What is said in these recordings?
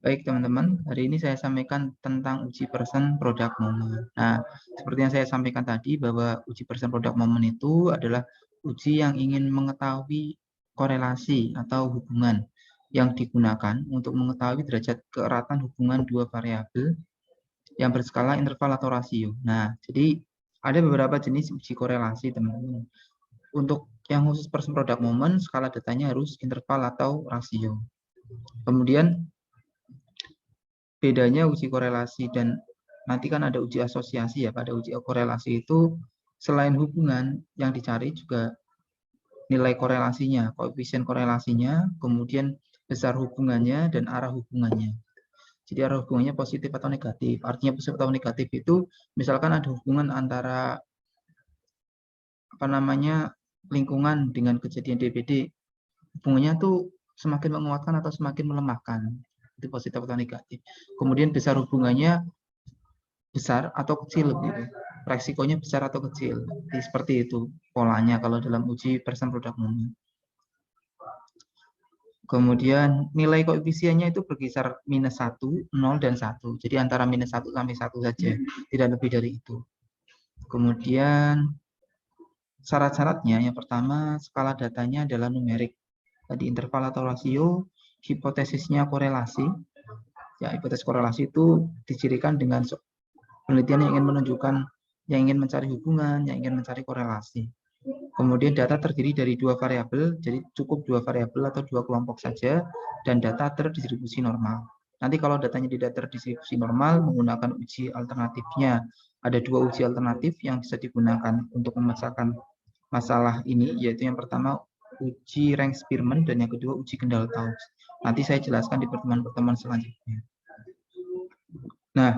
Baik teman-teman, hari ini saya sampaikan tentang uji person product moment. Nah, seperti yang saya sampaikan tadi bahwa uji person product moment itu adalah uji yang ingin mengetahui korelasi atau hubungan yang digunakan untuk mengetahui derajat keeratan hubungan dua variabel yang berskala interval atau rasio. Nah, jadi ada beberapa jenis uji korelasi teman-teman. Untuk yang khusus person product moment, skala datanya harus interval atau rasio. Kemudian bedanya uji korelasi dan nanti kan ada uji asosiasi ya. Pada uji korelasi itu selain hubungan yang dicari juga nilai korelasinya, koefisien korelasinya, kemudian besar hubungannya dan arah hubungannya. Jadi arah hubungannya positif atau negatif. Artinya positif atau negatif itu misalkan ada hubungan antara lingkungan dengan kejadian DPD, hubungannya tuh semakin menguatkan atau semakin melemahkan. Itu positif atau negatif. Kemudian besar hubungannya besar atau kecil gitu. Resikonya besar atau kecil. Jadi seperti itu polanya kalau dalam uji person product moment. Kemudian nilai koefisiennya itu berkisar -1, 0, dan 1. Jadi antara -1 sampai 1 saja, tidak lebih dari itu. Kemudian syarat-syaratnya, yang pertama skala datanya adalah numerik. Tadi interval atau rasio, hipotesisnya korelasi. Ya, hipotesis korelasi itu dicirikan dengan penelitian yang ingin menunjukkan, yang ingin mencari hubungan, yang ingin mencari korelasi. Kemudian data terdiri dari dua variabel, jadi cukup dua variabel atau dua kelompok saja, dan data terdistribusi normal. Nanti kalau datanya tidak terdistribusi normal, menggunakan uji alternatifnya. Ada dua uji alternatif yang bisa digunakan untuk memecahkan masalah ini, yaitu yang pertama uji Rank-Spearman dan yang kedua uji Kendall-Tauss. Nanti saya jelaskan di pertemuan-pertemuan selanjutnya. Nah,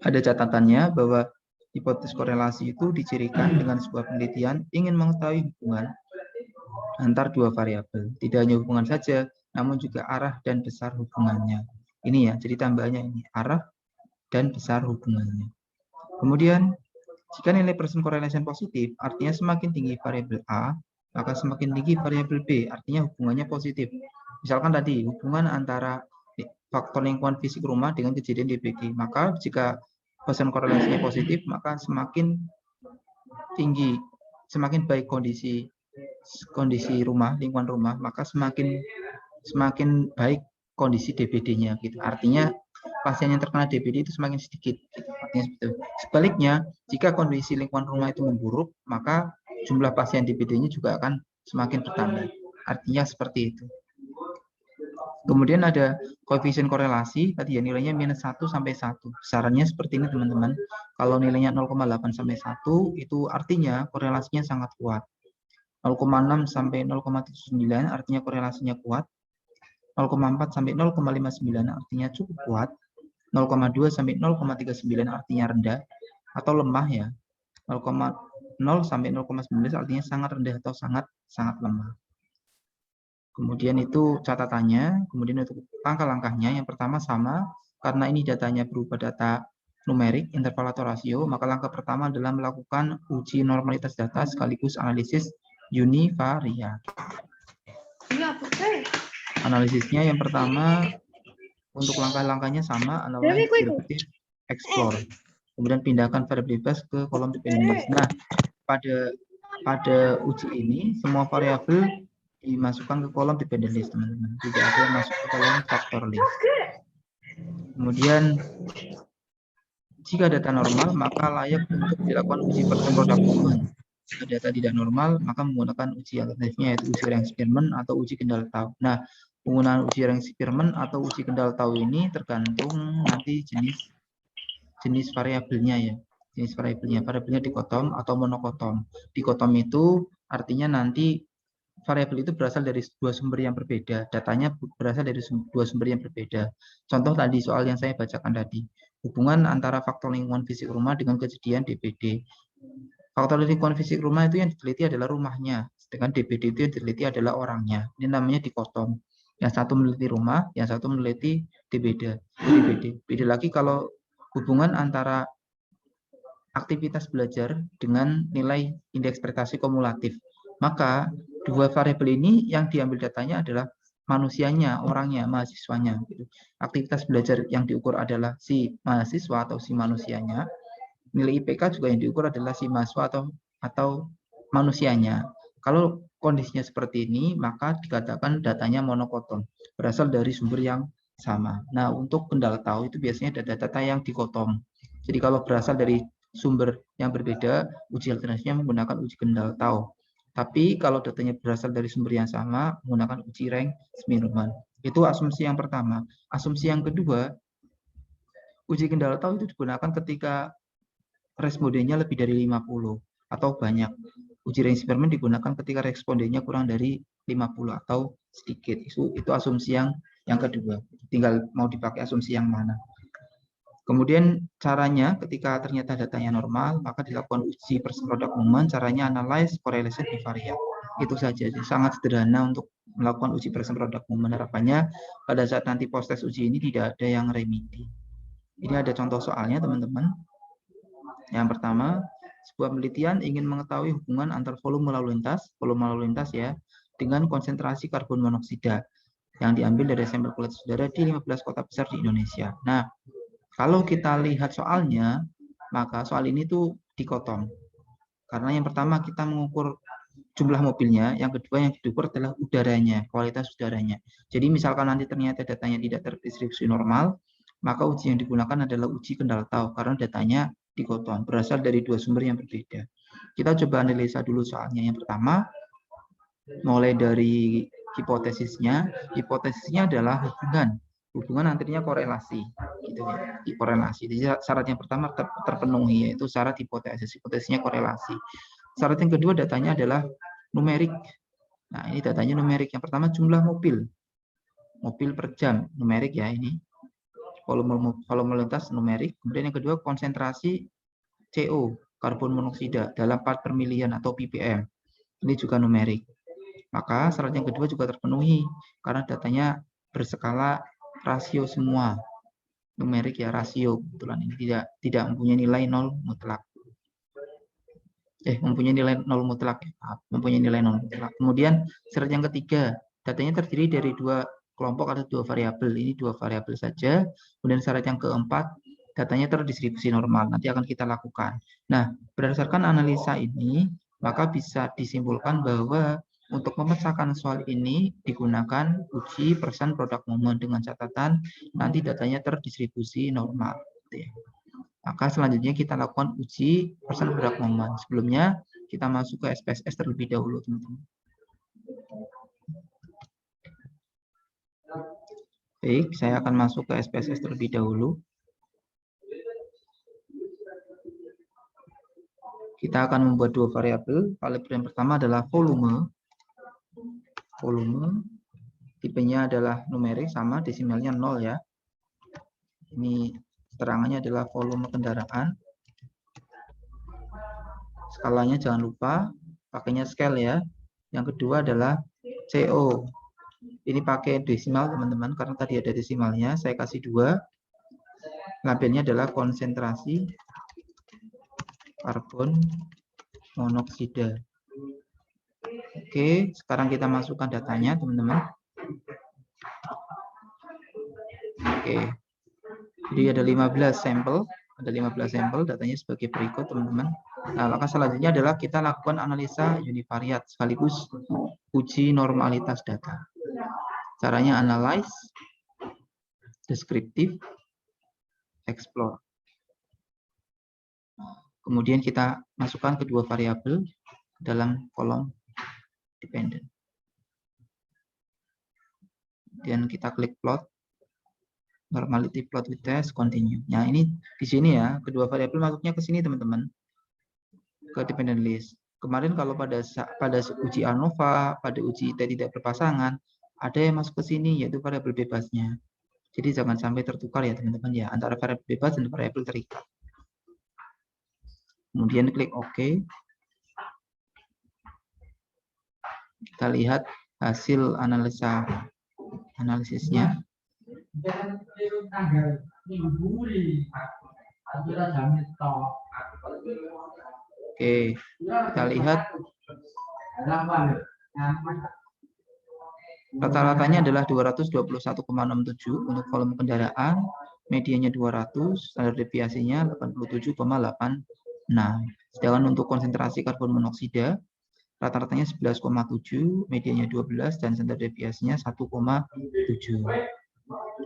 ada catatannya bahwa hipotesis korelasi itu dicirikan dengan sebuah penelitian ingin mengetahui hubungan antar dua variabel. Tidak hanya hubungan saja, namun juga arah dan besar hubungannya. Ini ya, jadi tambahannya ini, arah dan besar hubungannya. Kemudian, jika nilai person correlation positif, artinya semakin tinggi variabel A, maka semakin tinggi variabel B, artinya hubungannya positif. Misalkan tadi, hubungan antara faktor lingkungan fisik rumah dengan kejadian DPD. Maka jika person korelasinya positif, maka semakin tinggi, semakin baik kondisi rumah, lingkungan rumah, maka semakin baik kondisi DPD-nya gitu. Artinya pasien yang terkena DPD itu semakin sedikit gitu. Artinya seperti itu. Sebaliknya, jika kondisi lingkungan rumah itu memburuk, maka jumlah pasien DPD-nya juga akan semakin bertambah. Artinya seperti itu. Kemudian ada koefisien korelasi, tadi ya nilainya -1 sampai 1. Besarannya seperti ini teman-teman. Kalau nilainya 0,8 sampai 1, itu artinya korelasinya sangat kuat. 0,6 sampai 0,79 artinya korelasinya kuat. 0,4 sampai 0,59 artinya cukup kuat. 0,2 sampai 0,39 artinya rendah atau lemah ya. 0,0 sampai 0,19 artinya sangat rendah atau sangat lemah. Kemudian itu catatannya, kemudian untuk langkah-langkahnya, yang pertama sama, karena ini datanya berupa data numerik, interval atau rasio, maka langkah pertama adalah melakukan uji normalitas data sekaligus analisis univariat. Analisisnya yang pertama, untuk langkah-langkahnya sama, analyze, derivative, explore. Kemudian pindahkan variabilitas ke kolom dependencies. Nah, pada uji ini, semua variabel dimasukkan ke kolom dependent list teman-teman, tidak ada yang masuk ke kolom factor list. Kemudian jika data normal maka layak untuk dilakukan uji person product moment. Jika data tidak normal maka menggunakan uji alternatifnya yaitu uji Rank-Spearman atau uji Kendall-Tauss. Nah, penggunaan uji Rank-Spearman atau uji Kendall-Tauss ini tergantung nanti jenis variabelnya ya. Jenis variabelnya dikotom atau monokotom. Dikotom itu artinya nanti variabel itu berasal dari dua sumber yang berbeda, datanya berasal dari dua sumber yang berbeda. Contoh tadi soal yang saya bacakan tadi, hubungan antara faktor lingkungan fisik rumah dengan kejadian DPD. Faktor lingkungan fisik rumah itu yang diteliti adalah rumahnya, sedangkan DPD itu yang diteliti adalah orangnya. Ini namanya dikotom. Yang satu meneliti rumah, yang satu meneliti DPD. Beda lagi kalau hubungan antara aktivitas belajar dengan nilai indeks prestasi kumulatif. Maka dua variabel ini yang diambil datanya adalah manusianya, orangnya, mahasiswanya. Gitu. Aktivitas belajar yang diukur adalah si mahasiswa atau si manusianya. Nilai IPK juga yang diukur adalah si mahasiswa atau manusianya. Kalau kondisinya seperti ini, maka dikatakan datanya monokoton, berasal dari sumber yang sama. Nah, untuk kendala tahu itu biasanya data-data yang dikotom. Jadi kalau berasal dari sumber yang berbeda, uji alternatifnya menggunakan uji kendala tahu. Tapi kalau datanya berasal dari sumber yang sama, menggunakan uji rank Smirnoff. Itu asumsi yang pertama. Asumsi yang kedua, uji kendala tahu itu digunakan ketika respondennya lebih dari 50 atau banyak. Uji rank Smirnoff digunakan ketika respondennya kurang dari 50 atau sedikit. Itu asumsi yang kedua. Tinggal mau dipakai asumsi yang mana. Kemudian caranya ketika ternyata datanya normal, maka dilakukan uji person product movement, caranya analyze correlation bivariate. Itu saja, sangat sederhana untuk melakukan uji person product movement. Harapannya pada saat nanti proses uji ini tidak ada yang remedi. Ini ada contoh soalnya teman-teman. Yang pertama, sebuah penelitian ingin mengetahui hubungan antar volume lalu lintas ya, dengan konsentrasi karbon monoksida yang diambil dari sampel kulit udara di 15 kota besar di Indonesia. Nah, kalau kita lihat soalnya, maka soal ini tuh dikotom. Karena yang pertama kita mengukur jumlah mobilnya, yang kedua yang diukur adalah udaranya, kualitas udaranya. Jadi misalkan nanti ternyata datanya tidak terdistribusi normal, maka uji yang digunakan adalah uji kendala tahu karena datanya dikotom, berasal dari dua sumber yang berbeda. Kita coba analisa dulu soalnya. Yang pertama, mulai dari hipotesisnya adalah hubungan antaranya korelasi gitu ya, korelasi. Jadi syarat yang pertama terpenuhi, yaitu syarat hipotesisnya korelasi. Syarat yang kedua datanya adalah numerik. Nah, ini datanya numerik. Yang pertama jumlah mobil per jam, numerik ya ini. Volume lintas numerik. Kemudian yang kedua konsentrasi CO, karbon monoksida dalam part per million atau ppm. Ini juga numerik. Maka syarat yang kedua juga terpenuhi karena datanya berskala rasio semua, numerik ya, rasio. Kebetulan ini tidak mempunyai nilai nol mutlak. Mempunyai nilai nol mutlak. Mempunyai nilai nol mutlak. Kemudian syarat yang ketiga, datanya terdiri dari dua kelompok atau dua variabel. Ini dua variabel saja. Kemudian syarat yang keempat, datanya terdistribusi normal. Nanti akan kita lakukan. Nah, berdasarkan analisa ini, maka bisa disimpulkan bahwa untuk memecahkan soal ini digunakan uji person product movement dengan catatan nanti datanya terdistribusi normal. Maka selanjutnya kita lakukan uji person product movement. Sebelumnya kita masuk ke SPSS terlebih dahulu, teman-teman. Baik, saya akan masuk ke SPSS terlebih dahulu. Kita akan membuat dua variabel. Variabel yang pertama adalah volume. Tipenya adalah numerik, sama desimalnya 0 ya. Ini keterangannya adalah volume kendaraan. Skalanya jangan lupa pakainya scale ya. Yang kedua adalah CO. Ini pakai desimal teman-teman karena tadi ada desimalnya. Saya kasih 2. Labelnya adalah konsentrasi karbon monoksida. Oke, sekarang kita masukkan datanya teman-teman. Oke. Jadi ada 15 sampel, datanya sebagai berikut teman-teman. Nah, maka selanjutnya adalah kita lakukan analisa univariate sekaligus uji normalitas data. Caranya analyze, descriptive, explore. Kemudian kita masukkan kedua variabel dalam kolom dependent. Dan kita klik plot, normality plot with test, continue. Nah, ini di sini ya, kedua variabel masuknya ke sini teman-teman, ke dependent list. Kemarin kalau pada uji ANOVA, pada uji T tidak berpasangan, ada yang masuk ke sini, yaitu variabel bebasnya. Jadi jangan sampai tertukar ya teman-teman ya, antara variabel bebas dan variabel terikat. Kemudian klik OK. Kita lihat hasil analisisnya. Oke, kita lihat Rata-ratanya adalah 221,67 untuk volume kendaraan, medianya 200, standar deviasinya 87,86. Sedangkan untuk konsentrasi karbon monoksida, rata-ratanya 11,7, medianya 12, dan standar deviasinya 1,7.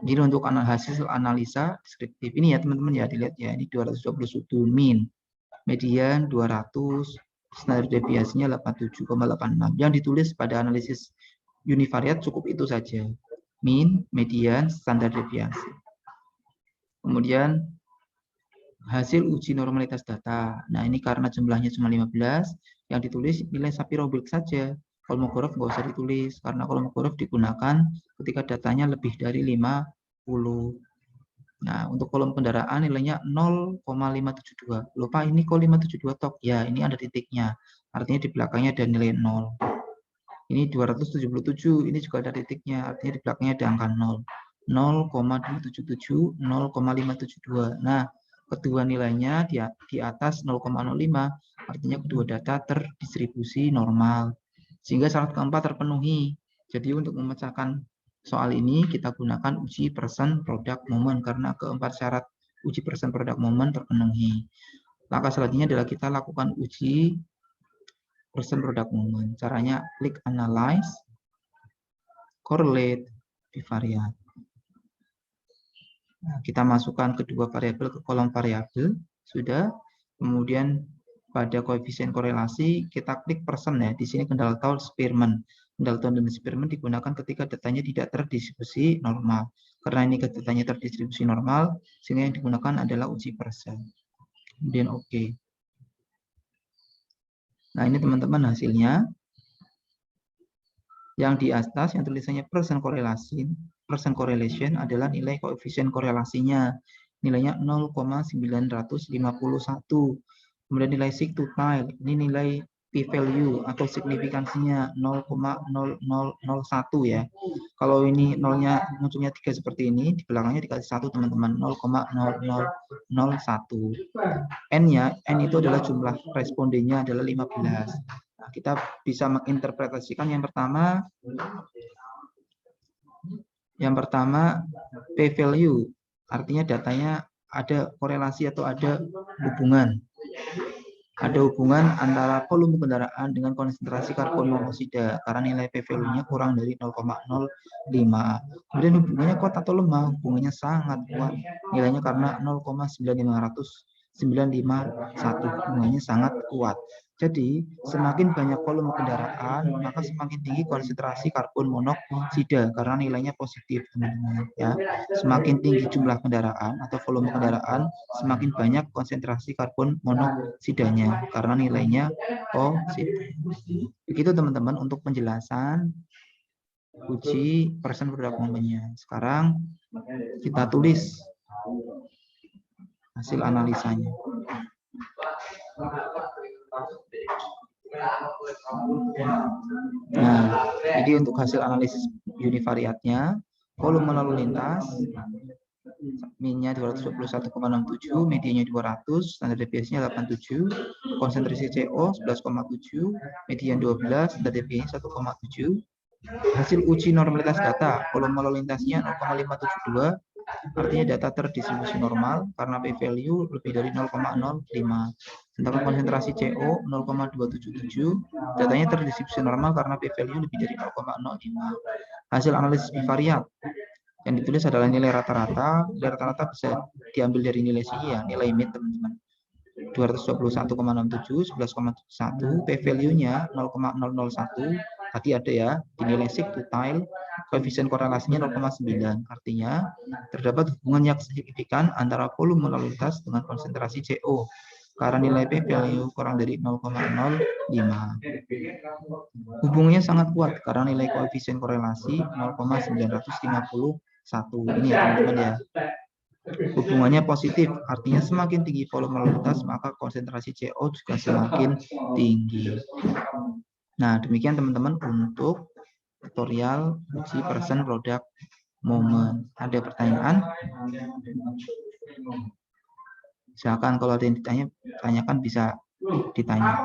Jadi untuk hasil analisa deskriptif ini ya teman-teman ya, dilihat ya, ini 221 min, median 200, standar deviasinya 87,86. Yang ditulis pada analisis univariat cukup itu saja, min, median, standar deviasi. Kemudian hasil uji normalitas data. Nah ini karena jumlahnya cuma 15, yang ditulis nilai Shapiro-Wilk saja. Kolmogorov nggak usah ditulis, karena kolmogorov digunakan ketika datanya lebih dari 50. Nah, untuk volume kendaraan nilainya 0,572. Lupa ini kok 572 tok? Ya, ini ada titiknya. Artinya di belakangnya ada nilai 0. Ini 277, ini juga ada titiknya. Artinya di belakangnya ada angka 0. 0,277, 0,572. Nah, kedua nilainya di atas 0,05. Artinya kedua data terdistribusi normal. Sehingga syarat keempat terpenuhi. Jadi untuk memecahkan soal ini kita gunakan uji persen product moment karena keempat syarat uji persen product moment terpenuhi. Langkah selanjutnya adalah kita lakukan uji persen product moment. Caranya klik analyze, correlate, bivariate. Nah, kita masukkan kedua variabel ke kolom variabel, sudah. Kemudian pada koefisien korelasi kita klik persen ya. Di sini Kendall-Taul Spearman. Kendall-Taul dan Spearman digunakan ketika datanya tidak terdistribusi normal. Karena ini datanya terdistribusi normal, sehingga yang digunakan adalah uji persen. Kemudian oke. Nah ini teman-teman hasilnya. Yang di atas yang tulisannya persen correlation adalah nilai koefisien korelasinya. Nilainya 0,951. Kemudian nilai sigtutile, ini nilai p-value atau signifikansinya 0,0001 ya. Kalau ini nolnya munculnya 3 seperti ini, di belakangnya dikasih 1 teman-teman, 0,0001. N-nya, N itu adalah jumlah respondennya adalah 15. Nah, kita bisa menginterpretasikan yang pertama p-value, artinya datanya ada korelasi atau ada hubungan. Ada hubungan antara volume kendaraan dengan konsentrasi karbon monoksida karena nilai p-value-nya kurang dari 0,05. Kemudian hubungannya kuat atau lemah? Hubungannya sangat kuat. Nilainya karena 0,951, hubungannya sangat kuat. Jadi, semakin banyak volume kendaraan, maka semakin tinggi konsentrasi karbon monoksida karena nilainya positif, teman-teman. Ya, semakin tinggi jumlah kendaraan atau volume kendaraan, semakin banyak konsentrasi karbon monoksidanya karena nilainya positif. Begitu, teman-teman, untuk penjelasan uji persen product moment-nya. Sekarang kita tulis hasil analisanya. Nah, jadi untuk hasil analisis univariatnya, volume lalu lintas, min-nya 221,67, medianya 200, standar deviasinya 87, konsentrasi CO 11,7, median 12, standar deviasinya 1,7. Hasil uji normalitas data, volume lalu lintasnya 0,572, artinya data terdistribusi normal karena p-value lebih dari 0,05. Sedangkan konsentrasi CO 0,277, datanya terdistribusi normal karena p-value lebih dari 0,05. Hasil analisis bivariat yang ditulis adalah nilai rata-rata. Nilai rata-rata bisa diambil dari nilai sini ya, nilai min teman-teman. 221,67, 11,1, p-value-nya 0,001. Tadi ada ya, di nilai sigtutile, koefisien korelasinya 0,9. Artinya, terdapat hubungan yang signifikan antara volume lalu lintas dengan konsentrasi CO. Karena nilai p-value kurang dari 0,05. Hubungannya sangat kuat karena nilai koefisien korelasi 0,951. Ini ya teman-teman ya. Hubungannya positif, artinya semakin tinggi volume lalu lintas, maka konsentrasi CO juga semakin tinggi. Nah, demikian teman-teman untuk tutorial uji persen product moment. Ada pertanyaan? Silakan, kalau ada yang ditanyakan bisa ditanya.